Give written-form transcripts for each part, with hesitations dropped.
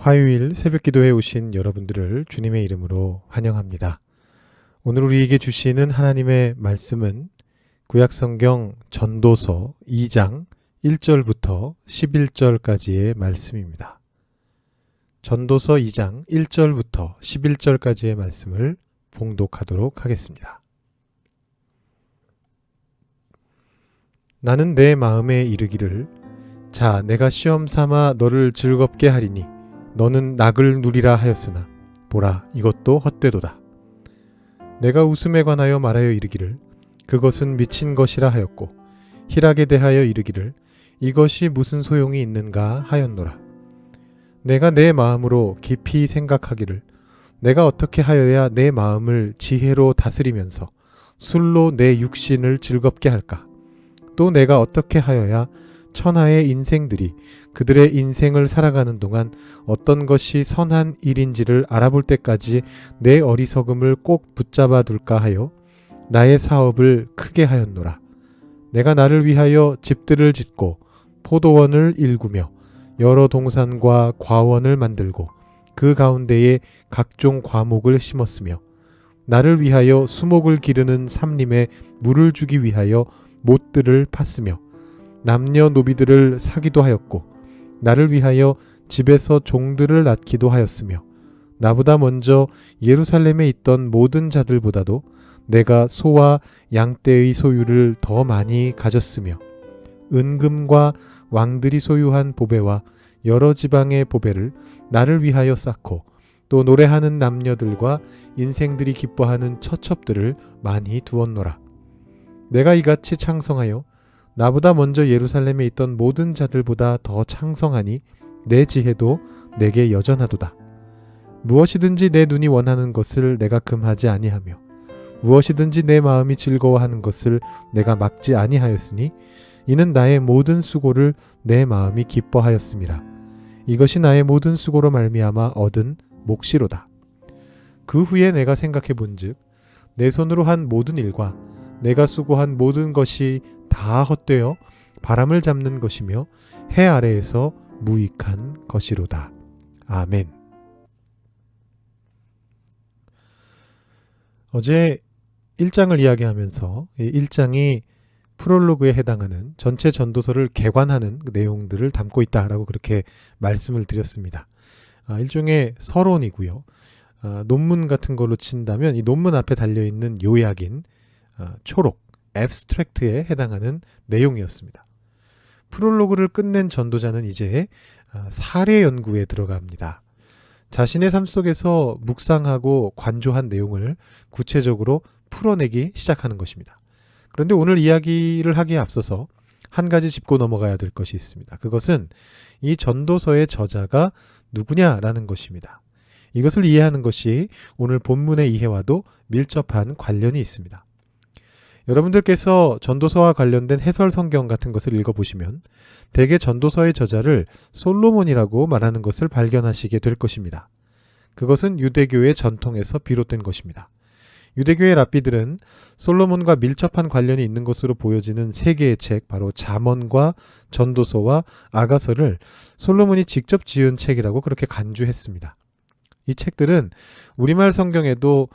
화요일 새벽기도에 오신 여러분들을 주님의 이름으로 환영합니다. 오늘 우리에게 주시는 하나님의 말씀은 구약성경 전도서 2장 1절부터 11절까지의 말씀입니다. 전도서 2장 1절부터 11절까지의 말씀을 봉독하도록 하겠습니다. 나는 내 마음에 이르기를 자 내가 시험 삼아 너를 즐겁게 하리니 너는 낙을 누리라 하였으나 보라 이것도 헛되도다. 내가 웃음에 관하여 말하여 이르기를 그것은 미친 것이라 하였고 희락에 대하여 이르기를 이것이 무슨 소용이 있는가 하였노라. 내가 내 마음으로 깊이 생각하기를 내가 어떻게 하여야 내 마음을 지혜로 다스리면서 술로 내 육신을 즐겁게 할까? 또 내가 어떻게 하여야 천하의 인생들이 그들의 인생을 살아가는 동안 어떤 것이 선한 일인지를 알아볼 때까지 내 어리석음을 꼭 붙잡아 둘까 하여 나의 사업을 크게 하였노라. 내가 나를 위하여 집들을 짓고 포도원을 일구며 여러 동산과 과원을 만들고 그 가운데에 각종 과목을 심었으며 나를 위하여 수목을 기르는 삼림에 물을 주기 위하여 못들을 팠으며 남녀노비들을 사기도 하였고 나를 위하여 집에서 종들을 낳기도 하였으며 나보다 먼저 예루살렘에 있던 모든 자들보다도 내가 소와 양떼의 소유를 더 많이 가졌으며 은금과 왕들이 소유한 보배와 여러 지방의 보배를 나를 위하여 쌓고 또 노래하는 남녀들과 인생들이 기뻐하는 처첩들을 많이 두었노라. 내가 이같이 창성하여 나보다 먼저 예루살렘에 있던 모든 자들보다 더 창성하니 내 지혜도 내게 여전하도다. 무엇이든지 내 눈이 원하는 것을 내가 금하지 아니하며 무엇이든지 내 마음이 즐거워하는 것을 내가 막지 아니하였으니 이는 나의 모든 수고를 내 마음이 기뻐하였음이라. 이것이 나의 모든 수고로 말미암아 얻은 몫이로다. 그 후에 내가 생각해 본즉 내 손으로 한 모든 일과 내가 수고한 모든 것이 다 헛되어 바람을 잡는 것이며 해 아래에서 무익한 것이로다. 아멘. 어제 1장을 이야기하면서 이 1장이 프롤로그에 해당하는 전체 전도서를 개관하는 내용들을 담고 있다라고 그렇게 말씀을 드렸습니다. 일종의 서론이고요. 논문 같은 걸로 친다면 이 논문 앞에 달려있는 요약인 초록, 앱스트랙트에 해당하는 내용이었습니다. 프롤로그를 끝낸 전도자는 이제 사례 연구에 들어갑니다. 자신의 삶 속에서 묵상하고 관조한 내용을 구체적으로 풀어내기 시작하는 것입니다. 그런데 오늘 이야기를 하기에 앞서서 한 가지 짚고 넘어가야 될 것이 있습니다. 그것은 이 전도서의 저자가 누구냐라는 것입니다. 이것을 이해하는 것이 오늘 본문의 이해와도 밀접한 관련이 있습니다. 여러분들께서 전도서와 관련된 해설 성경 같은 것을 읽어보시면 대개 전도서의 저자를 솔로몬이라고 말하는 것을 발견하시게 될 것입니다. 그것은 유대교의 전통에서 비롯된 것입니다. 유대교의 랍비들은 솔로몬과 밀접한 관련이 있는 것으로 보여지는 세 개의 책, 바로 잠언과 전도서와 아가서를 솔로몬이 직접 지은 책이라고 그렇게 간주했습니다. 이 책들은 우리말 성경에도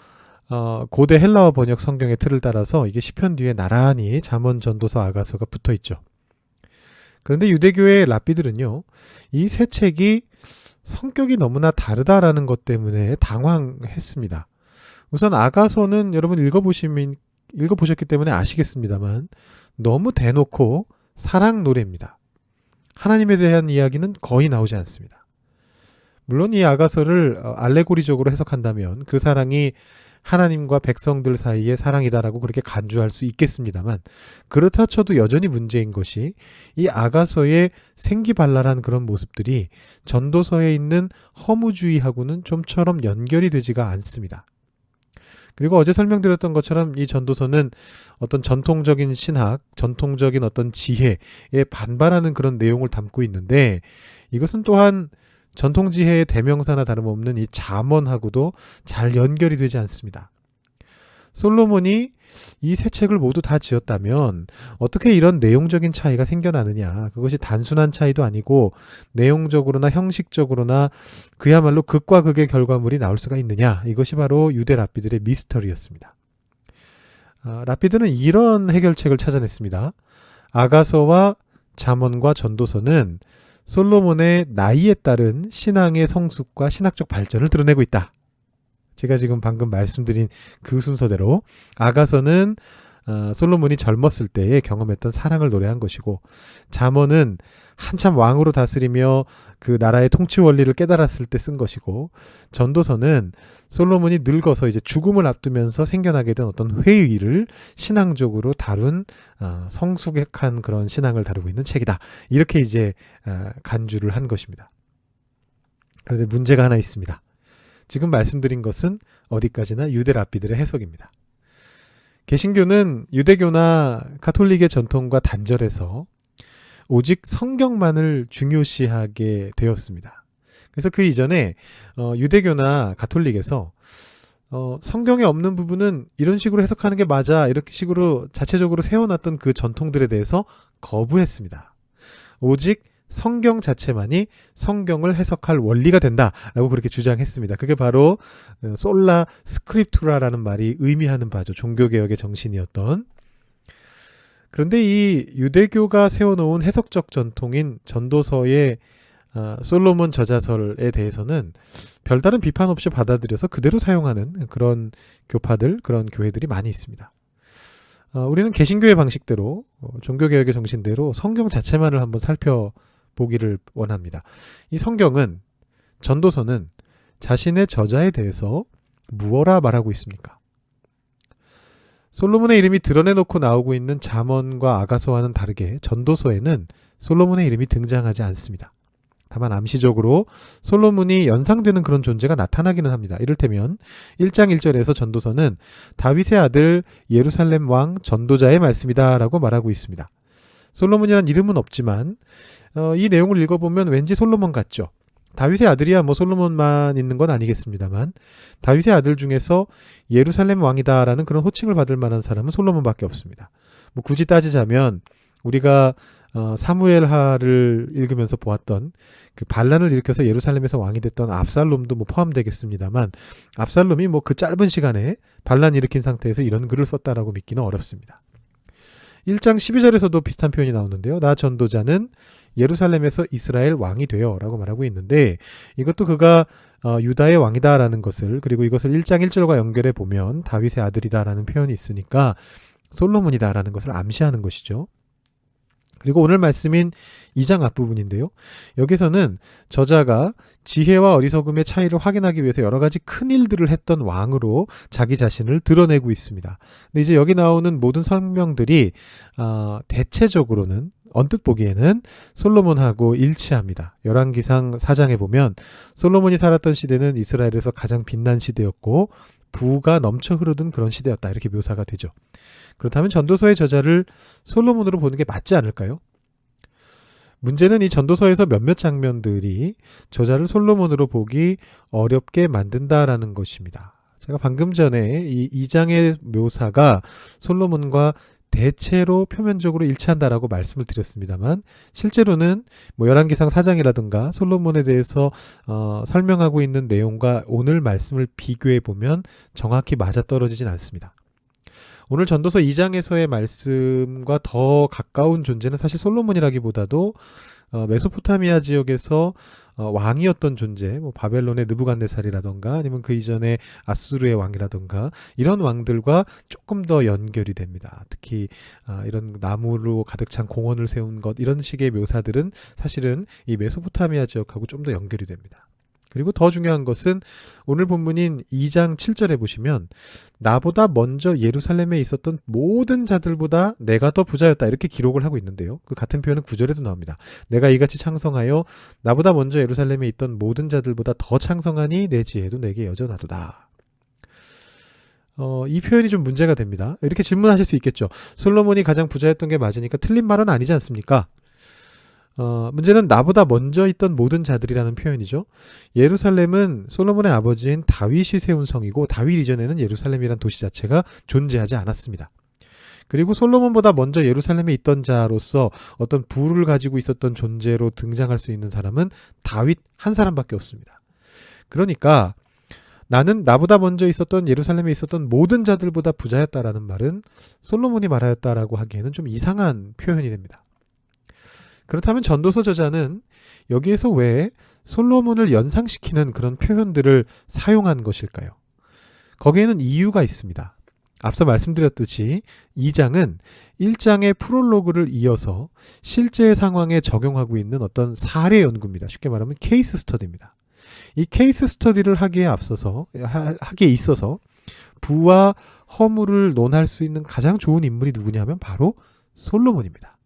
고대 헬라어 번역 성경의 틀을 따라서 이게 시편 뒤에 나란히 잠언, 전도서, 아가서가 붙어 있죠. 그런데 유대교의 랍비들은요, 이 세 책이 성격이 너무나 다르다라는 것 때문에 당황했습니다. 우선 아가서는 여러분 읽어보셨기 때문에 아시겠습니다만 너무 대놓고 사랑 노래입니다. 하나님에 대한 이야기는 거의 나오지 않습니다. 물론 이 아가서를 알레고리적으로 해석한다면 그 사랑이 하나님과 백성들 사이의 사랑이다라고 그렇게 간주할 수 있겠습니다만 그렇다 쳐도 여전히 문제인 것이 이 아가서의 생기발랄한 그런 모습들이 전도서에 있는 허무주의하고는 좀처럼 연결이 되지가 않습니다. 그리고 어제 설명드렸던 것처럼 이 전도서는 어떤 전통적인 신학, 전통적인 어떤 지혜에 반발하는 그런 내용을 담고 있는데 이것은 또한 전통지혜의 대명사나 다름없는 이 잠언하고도 잘 연결이 되지 않습니다. 솔로몬이 이 세 책을 모두 다 지었다면 어떻게 이런 내용적인 차이가 생겨나느냐. 그것이 단순한 차이도 아니고 내용적으로나 형식적으로나 그야말로 극과 극의 결과물이 나올 수가 있느냐. 이것이 바로 유대 랍비들의 미스터리였습니다. 랍비들은 이런 해결책을 찾아냈습니다. 아가서와 잠언과 전도서는 솔로몬의 나이에 따른 신앙의 성숙과 신학적 발전을 드러내고 있다. 제가 지금 방금 말씀드린 그 순서대로 아가서는 솔로몬이 젊었을 때에 경험했던 사랑을 노래한 것이고, 잠언은 한참 왕으로 다스리며 그 나라의 통치 원리를 깨달았을 때 쓴 것이고, 전도서는 솔로몬이 늙어서 이제 죽음을 앞두면서 생겨나게 된 어떤 회의를 신앙적으로 다룬 성숙한 그런 신앙을 다루고 있는 책이다. 이렇게 이제 간주를 한 것입니다. 그런데 문제가 하나 있습니다. 지금 말씀드린 것은 어디까지나 유대 랍비들의 해석입니다. 개신교는 유대교나 가톨릭의 전통과 단절해서 오직 성경만을 중요시하게 되었습니다. 그래서 그 이전에 유대교나 가톨릭에서 성경에 없는 부분은 이런 식으로 해석하는 게 맞아, 이렇게 식으로 자체적으로 세워놨던 그 전통들에 대해서 거부했습니다. 오직 성경 자체만이 성경을 해석할 원리가 된다라고 그렇게 주장했습니다. 그게 바로 솔라 스크립투라라는 말이 의미하는 바죠. 종교개혁의 정신이었던. 그런데 이 유대교가 세워놓은 해석적 전통인 전도서의 솔로몬 저자설에 대해서는 별다른 비판 없이 받아들여서 그대로 사용하는 그런 교파들, 그런 교회들이 많이 있습니다. 우리는 개신교의 방식대로, 종교개혁의 정신대로 성경 자체만을 한번 살펴보기를 원합니다. 이 성경은, 전도서는 자신의 저자에 대해서 무엇라 말하고 있습니까? 솔로몬의 이름이 드러내놓고 나오고 있는 잠언과 아가서와는 다르게 전도서에는 솔로몬의 이름이 등장하지 않습니다. 다만 암시적으로 솔로몬이 연상되는 그런 존재가 나타나기는 합니다. 이를테면 1장 1절에서 전도서는 다윗의 아들 예루살렘 왕 전도자의 말씀이다 라고 말하고 있습니다. 솔로몬이란 이름은 없지만 이 내용을 읽어보면 왠지 솔로몬 같죠. 다윗의 아들이야 뭐 솔로몬만 있는 건 아니겠습니다만, 다윗의 아들 중에서 예루살렘 왕이다라는 그런 호칭을 받을 만한 사람은 솔로몬밖에 없습니다. 뭐 굳이 따지자면 우리가 사무엘하를 읽으면서 보았던 그 반란을 일으켜서 예루살렘에서 왕이 됐던 압살롬도 뭐 포함되겠습니다만, 압살롬이 뭐 그 짧은 시간에 반란 일으킨 상태에서 이런 글을 썼다라고 믿기는 어렵습니다. 1장 12절에서도 비슷한 표현이 나오는데요. 나 전도자는 예루살렘에서 이스라엘 왕이 되어 라고 말하고 있는데, 이것도 그가 유다의 왕이다라는 것을, 그리고 이것을 1장 1절과 연결해 보면 다윗의 아들이다라는 표현이 있으니까 솔로몬이다라는 것을 암시하는 것이죠. 그리고 오늘 말씀인 2장 앞부분인데요. 여기서는 저자가 지혜와 어리석음의 차이를 확인하기 위해서 여러 가지 큰 일들을 했던 왕으로 자기 자신을 드러내고 있습니다. 근데 이제 여기 나오는 모든 설명들이 대체적으로는 언뜻 보기에는 솔로몬하고 일치합니다. 열왕기상 4장에 보면 솔로몬이 살았던 시대는 이스라엘에서 가장 빛난 시대였고 부가 넘쳐 흐르던 그런 시대였다, 이렇게 묘사가 되죠. 그렇다면 전도서의 저자를 솔로몬으로 보는 게 맞지 않을까요? 문제는 이 전도서에서 몇몇 장면들이 저자를 솔로몬으로 보기 어렵게 만든다라는 것입니다. 제가 방금 전에 이 2장의 묘사가 솔로몬과 대체로 표면적으로 일치한다라고 말씀을 드렸습니다만, 실제로는 뭐 열왕기상 4장이라든가 솔로몬에 대해서 설명하고 있는 내용과 오늘 말씀을 비교해 보면 정확히 맞아떨어지진 않습니다. 오늘 전도서 2장에서의 말씀과 더 가까운 존재는 사실 솔로몬이라기보다도 메소포타미아 지역에서 왕이었던 존재, 뭐 바벨론의 느부갓네살이라던가 아니면 그 이전에 아수르의 왕이라던가 이런 왕들과 조금 더 연결이 됩니다. 특히 이런 나무로 가득 찬 공원을 세운 것, 이런 식의 묘사들은 사실은 이 메소포타미아 지역하고 좀 더 연결이 됩니다. 그리고 더 중요한 것은 오늘 본문인 2장 7절에 보시면 나보다 먼저 예루살렘에 있었던 모든 자들보다 내가 더 부자였다, 이렇게 기록을 하고 있는데요. 그 같은 표현은 9절에도 나옵니다. 내가 이같이 창성하여 나보다 먼저 예루살렘에 있던 모든 자들보다 더 창성하니 내 지혜도 내게 여전하도다. 이 표현이 좀 문제가 됩니다. 이렇게 질문하실 수 있겠죠. 솔로몬이 가장 부자였던 게 맞으니까 틀린 말은 아니지 않습니까? 문제는 나보다 먼저 있던 모든 자들이라는 표현이죠. 예루살렘은 솔로몬의 아버지인 다윗이 세운 성이고 다윗 이전에는 예루살렘이란 도시 자체가 존재하지 않았습니다. 그리고 솔로몬보다 먼저 예루살렘에 있던 자로서 어떤 부를 가지고 있었던 존재로 등장할 수 있는 사람은 다윗 한 사람밖에 없습니다. 그러니까 나는 나보다 먼저 있었던 예루살렘에 있었던 모든 자들보다 부자였다라는 말은 솔로몬이 말하였다라고 하기에는 좀 이상한 표현이 됩니다. 그렇다면 전도서 저자는 여기에서 왜 솔로몬을 연상시키는 그런 표현들을 사용한 것일까요? 거기에는 이유가 있습니다. 앞서 말씀드렸듯이 2장은 1장의 프롤로그를 이어서 실제 상황에 적용하고 있는 어떤 사례 연구입니다. 쉽게 말하면 케이스 스터디입니다. 이 케이스 스터디를 하기에 있어서 부와 허물을 논할 수 있는 가장 좋은 인물이 누구냐 하면 바로 솔로몬입니다.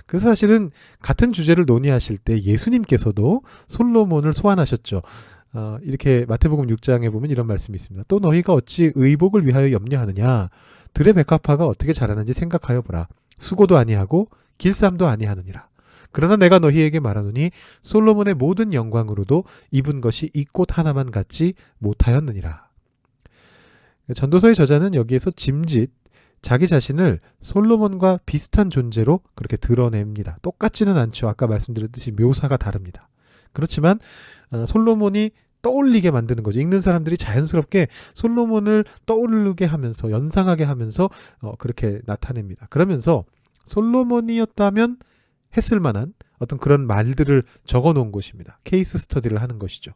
그래서 사실은 같은 주제를 논의하실 때 예수님께서도 솔로몬을 소환하셨죠. 이렇게 마태복음 6장에 보면 이런 말씀이 있습니다. 또 너희가 어찌 의복을 위하여 염려하느냐? 들의 백합화가 어떻게 자라는지 생각하여 보라. 수고도 아니하고 길쌈도 아니하느니라. 그러나 내가 너희에게 말하노니 솔로몬의 모든 영광으로도 입은 것이 이 꽃 하나만 같지 못하였느니라. 전도서의 저자는 여기에서 짐짓 자기 자신을 솔로몬과 비슷한 존재로 그렇게 드러냅니다. 똑같지는 않죠. 아까 말씀드렸듯이 묘사가 다릅니다. 그렇지만 솔로몬이 떠올리게 만드는 거죠. 읽는 사람들이 자연스럽게 솔로몬을 떠오르게 하면서 연상하게 하면서 그렇게 나타냅니다. 그러면서 솔로몬이었다면 했을 만한 어떤 그런 말들을 적어 놓은 것입니다. 케이스 스터디를 하는 것이죠.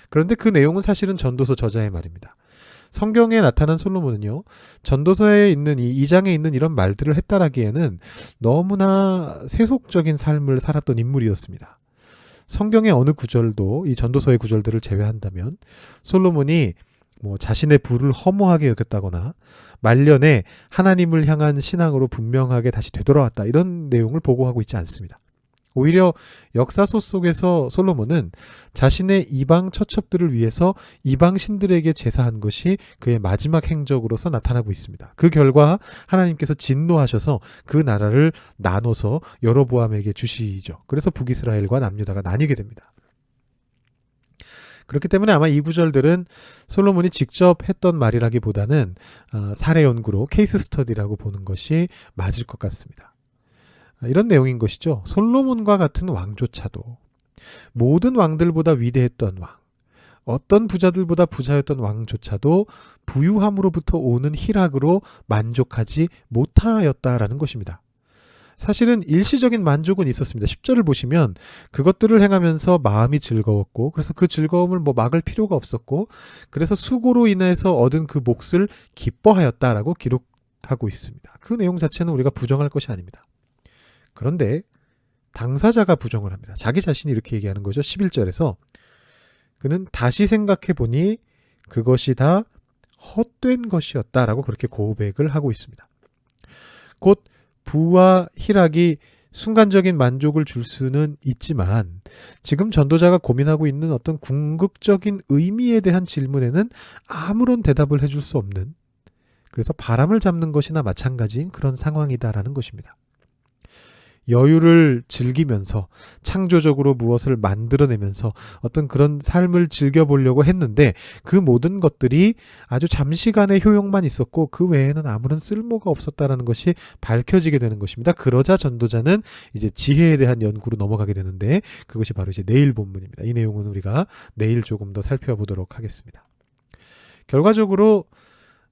그런데 그 내용은 사실은 전도서 저자의 말입니다. 성경에 나타난 솔로몬은요, 전도서에 있는 이 2장에 있는 이런 말들을 했다라기에는 너무나 세속적인 삶을 살았던 인물이었습니다. 성경의 어느 구절도 이 전도서의 구절들을 제외한다면 솔로몬이 자신의 부를 허무하게 여겼다거나 말년에 하나님을 향한 신앙으로 분명하게 다시 되돌아왔다 이런 내용을 보고하고 있지 않습니다. 오히려 역사서 속에서 솔로몬은 자신의 이방 처첩들을 위해서 이방 신들에게 제사한 것이 그의 마지막 행적으로서 나타나고 있습니다. 그 결과 하나님께서 진노하셔서 그 나라를 나눠서 여로보암에게 주시죠. 그래서 북이스라엘과 남유다가 나뉘게 됩니다. 그렇기 때문에 아마 이 구절들은 솔로몬이 직접 했던 말이라기보다는 사례 연구로 케이스 스터디라고 보는 것이 맞을 것 같습니다. 이런 내용인 것이죠. 솔로몬과 같은 왕조차도 모든 왕들보다 위대했던 왕, 어떤 부자들보다 부자였던 왕조차도 부유함으로부터 오는 희락으로 만족하지 못하였다라는 것입니다. 사실은 일시적인 만족은 있었습니다. 10절을 보시면 그것들을 행하면서 마음이 즐거웠고 그래서 그 즐거움을 막을 필요가 없었고 그래서 수고로 인해서 얻은 그 몫을 기뻐하였다라고 기록하고 있습니다. 그 내용 자체는 우리가 부정할 것이 아닙니다. 그런데 당사자가 부정을 합니다. 자기 자신이 이렇게 얘기하는 거죠. 11절에서 그는 다시 생각해 보니 그것이 다 헛된 것이었다라고 그렇게 고백을 하고 있습니다. 곧 부와 희락이 순간적인 만족을 줄 수는 있지만 지금 전도자가 고민하고 있는 어떤 궁극적인 의미에 대한 질문에는 아무런 대답을 해줄 수 없는, 그래서 바람을 잡는 것이나 마찬가지인 그런 상황이다라는 것입니다. 여유를 즐기면서 창조적으로 무엇을 만들어내면서 어떤 그런 삶을 즐겨보려고 했는데 그 모든 것들이 아주 잠시간의 효용만 있었고 그 외에는 아무런 쓸모가 없었다라는 것이 밝혀지게 되는 것입니다. 그러자 전도자는 이제 지혜에 대한 연구로 넘어가게 되는데 그것이 바로 이제 내일 본문입니다. 이 내용은 우리가 내일 조금 더 살펴보도록 하겠습니다. 결과적으로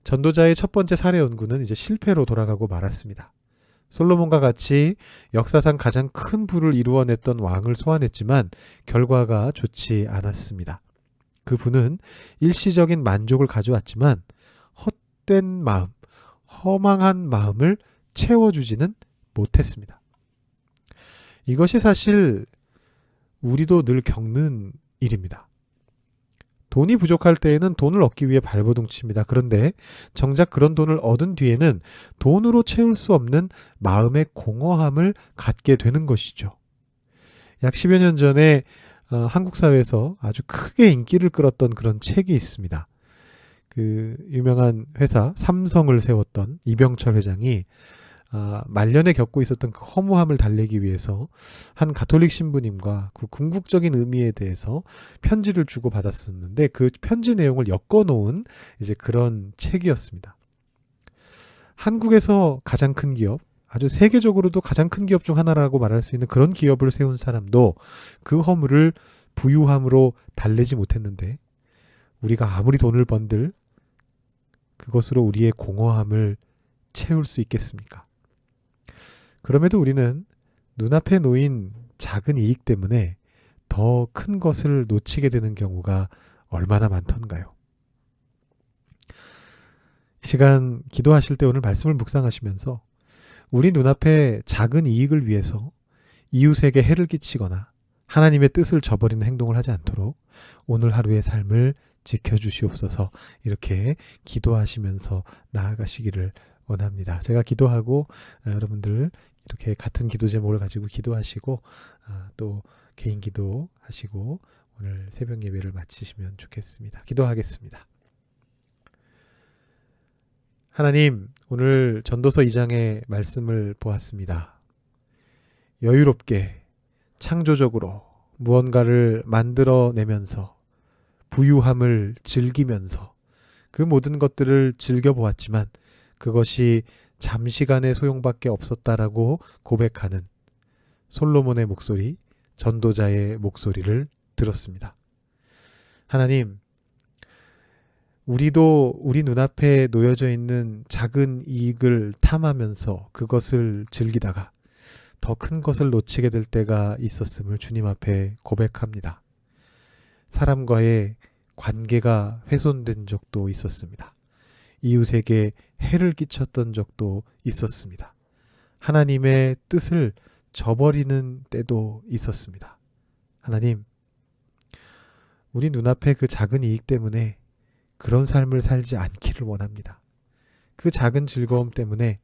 전도자의 첫 번째 사례 연구는 이제 실패로 돌아가고 말았습니다. 솔로몬과 같이 역사상 가장 큰 부를 이루어냈던 왕을 소환했지만 결과가 좋지 않았습니다. 그 부는 일시적인 만족을 가져왔지만 헛된 마음, 허망한 마음을 채워주지는 못했습니다. 이것이 사실 우리도 늘 겪는 일입니다. 돈이 부족할 때에는 돈을 얻기 위해 발버둥칩니다. 그런데 정작 그런 돈을 얻은 뒤에는 돈으로 채울 수 없는 마음의 공허함을 갖게 되는 것이죠. 약 10여 년 전에 한국 사회에서 아주 크게 인기를 끌었던 그런 책이 있습니다. 그 유명한 회사 삼성을 세웠던 이병철 회장이 말년에 겪고 있었던 그 허무함을 달래기 위해서 한 가톨릭 신부님과 그 궁극적인 의미에 대해서 편지를 주고 받았었는데 그 편지 내용을 엮어놓은 이제 그런 책이었습니다. 한국에서 가장 큰 기업, 아주 세계적으로도 가장 큰 기업 중 하나라고 말할 수 있는 그런 기업을 세운 사람도 그 허물을 부유함으로 달래지 못했는데 우리가 아무리 돈을 번들 그것으로 우리의 공허함을 채울 수 있겠습니까? 그럼에도 우리는 눈앞에 놓인 작은 이익 때문에 더 큰 것을 놓치게 되는 경우가 얼마나 많던가요? 이 시간 기도하실 때 오늘 말씀을 묵상하시면서 우리 눈앞에 작은 이익을 위해서 이웃에게 해를 끼치거나 하나님의 뜻을 저버리는 행동을 하지 않도록 오늘 하루의 삶을 지켜주시옵소서 이렇게 기도하시면서 나아가시기를 원합니다. 제가 기도하고 여러분들 이렇게 같은 기도 제목을 가지고 기도하시고 또 개인 기도하시고 오늘 새벽 예배를 마치시면 좋겠습니다. 기도하겠습니다. 하나님, 오늘 전도서 2장의 말씀을 보았습니다. 여유롭게 창조적으로 무언가를 만들어내면서 부유함을 즐기면서 그 모든 것들을 즐겨보았지만 그것이 잠시간의 소용밖에 없었다라고 고백하는 솔로몬의 목소리, 전도자의 목소리를 들었습니다. 하나님, 우리도 우리 눈앞에 놓여져 있는 작은 이익을 탐하면서 그것을 즐기다가 더 큰 것을 놓치게 될 때가 있었음을 주님 앞에 고백합니다. 사람과의 관계가 훼손된 적도 있었습니다. 이웃에게 해를 끼쳤던 적도 있었습니다. 하나님의 뜻을 저버리는 때도 있었습니다. 하나님, 우리 눈앞에 그 작은 이익 때문에 그런 삶을 살지 않기를 원합니다. 그 작은 즐거움 때문에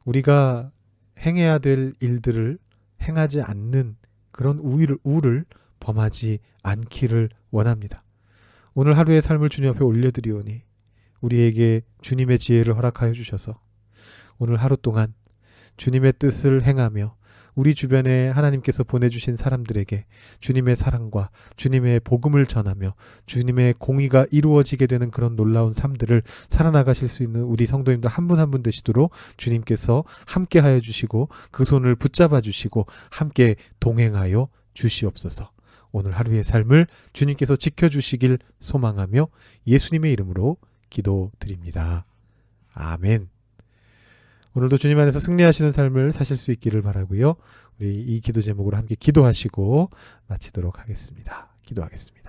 우리가 행해야 될 일들을 행하지 않는 그런 우를 범하지 않기를 원합니다. 오늘 하루의 삶을 주님 앞에 올려드리오니 우리에게 주님의 지혜를 허락하여 주셔서 오늘 하루 동안 주님의 뜻을 행하며 우리 주변에 하나님께서 보내주신 사람들에게 주님의 사랑과 주님의 복음을 전하며 주님의 공의가 이루어지게 되는 그런 놀라운 삶들을 살아나가실 수 있는 우리 성도님들 한 분 한 분 되시도록 주님께서 함께하여 주시고 그 손을 붙잡아 주시고 함께 동행하여 주시옵소서. 오늘 하루의 삶을 주님께서 지켜주시길 소망하며 예수님의 이름으로 기도드립니다. 아멘. 오늘도 주님 안에서 승리하시는 삶을 사실 수 있기를 바라고요. 우리 이 기도 제목으로 함께 기도하시고 마치도록 하겠습니다. 기도하겠습니다.